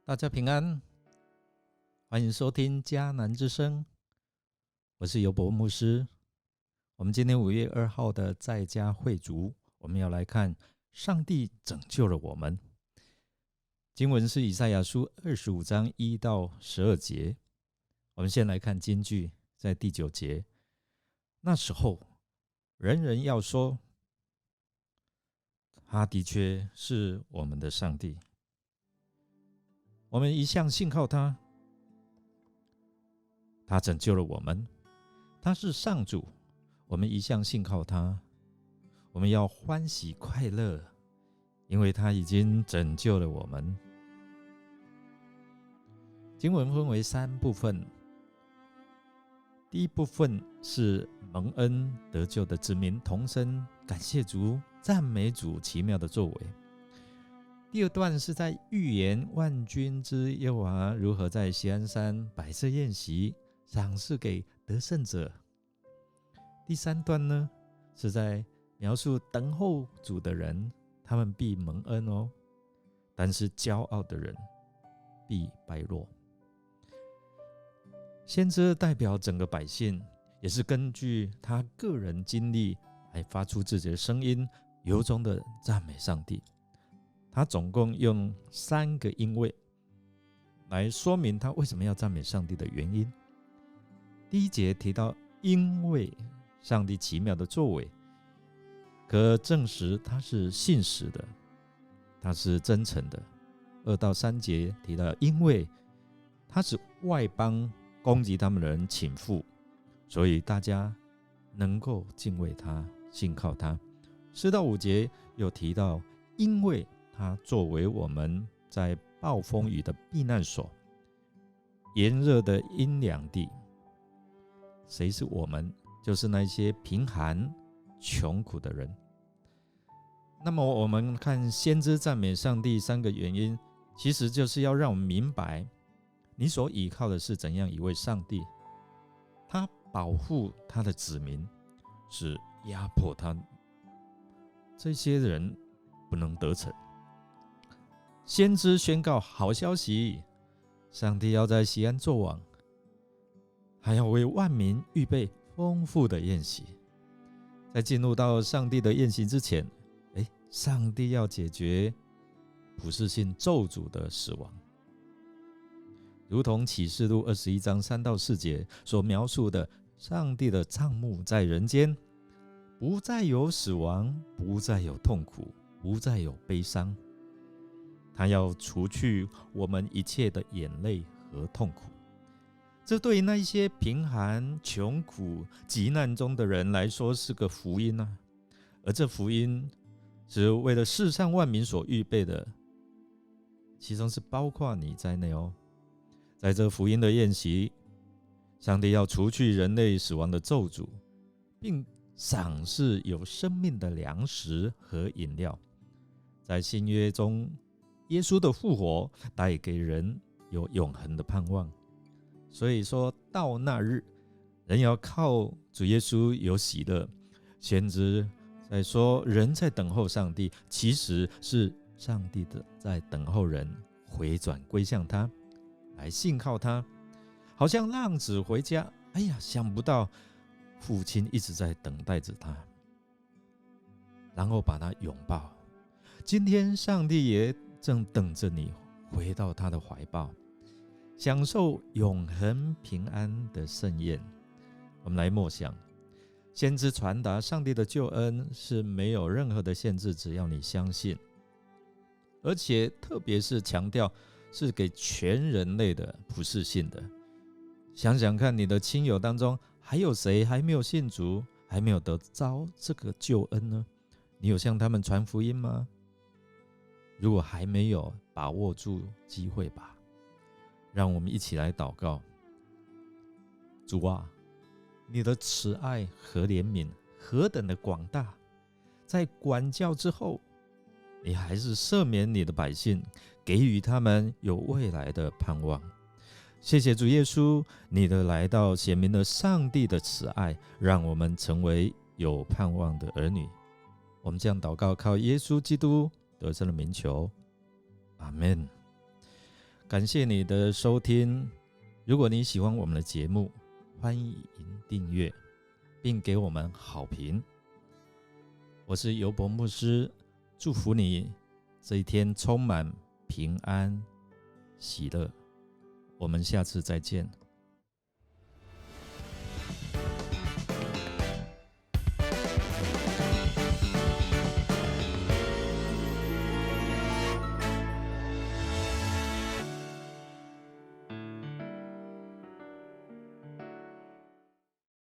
大家平安，欢迎收听迦南之声，我是尤伯牧师。我们今天5月2号的在家会读，我们要来看上帝拯救了我们。经文是以赛亚书25章1到12节。我们先来看金句，在第9节，那时候人人要说，他的确是我们的上帝，我们一向信靠他，他拯救了我们，他是上主，我们一向信靠他，我们要欢喜快乐，因为他已经拯救了我们。经文分为3部分，第一部分是蒙恩得救的子民同声感谢主、赞美主奇妙的作为。第二段是在预言万军之耶和华如何在锡安山摆设宴席，赏赐给得胜者。第3段呢，是在描述等候主的人，他们必蒙恩哦，但是骄傲的人必败落。先知代表整个百姓，也是根据他个人经历来发出自己的声音，由衷的赞美上帝。他总共用3个因为来说明他为什么要赞美上帝的原因。第1节提到，因为上帝奇妙的作为，可证实他是信实的，他是真诚的。2到3节提到，因为他使外邦攻击他们的人倾覆，所以大家能够敬畏他、信靠他。4到5节又提到，因为他作为我们在暴风雨的避难所、炎热的阴凉地。谁是我们？就是那些贫寒穷苦的人。那么我们看先知赞美上帝3个原因，其实就是要让我们明白，你所依靠的是怎样一位上帝。他保护他的子民，是压迫他这些人不能得逞。先知宣告好消息，上帝要在锡安作王，还要为万民预备丰富的宴席。在进入到上帝的宴席之前，上帝要解决普世性咒诅的死亡，如同启示录21章3到4节所描述的，上帝的帐幕在人间，不再有死亡，不再有痛苦，不再有悲伤。他要除去我们一切的眼泪和痛苦。这对于那些贫寒穷苦急难中的人来说是个福音啊，而这福音是为了世上万民所预备的，其中是包括你在内哦。在这福音的宴席，上帝要除去人类死亡的咒诅，并赏赐有生命的粮食和饮料。在新约中，耶稣的复活带给人有永恒的盼望。所以说到那日，人要靠主耶稣有喜乐。先知在说，人在等候上帝，其实是上帝在等候人回转归向他，来信靠他。好像浪子回家，想不到父亲一直在等待着他，然后把他拥抱。今天上帝也正等着你回到他的怀抱，享受永恒平安的盛宴。我们来默想，先知传达上帝的救恩是没有任何的限制，只要你相信，而且特别是强调是给全人类的普世性的。想想看，你的亲友当中还有谁还没有信主，还没有得着这个救恩呢？你有向他们传福音吗？如果还没有，把握住机会吧。让我们一起来祷告。主啊，你的慈爱和怜悯何等的广大，在管教之后，你还是赦免你的百姓，给予他们有未来的盼望。谢谢主耶稣，你的来到显明了上帝的慈爱，让我们成为有盼望的儿女。我们这样祷告，靠耶稣基督得胜的名求，阿们。感谢你的收听。如果你喜欢我们的节目，欢迎订阅并给我们好评。我是尤伯牧师，祝福你这一天充满平安喜乐。我们下次再见。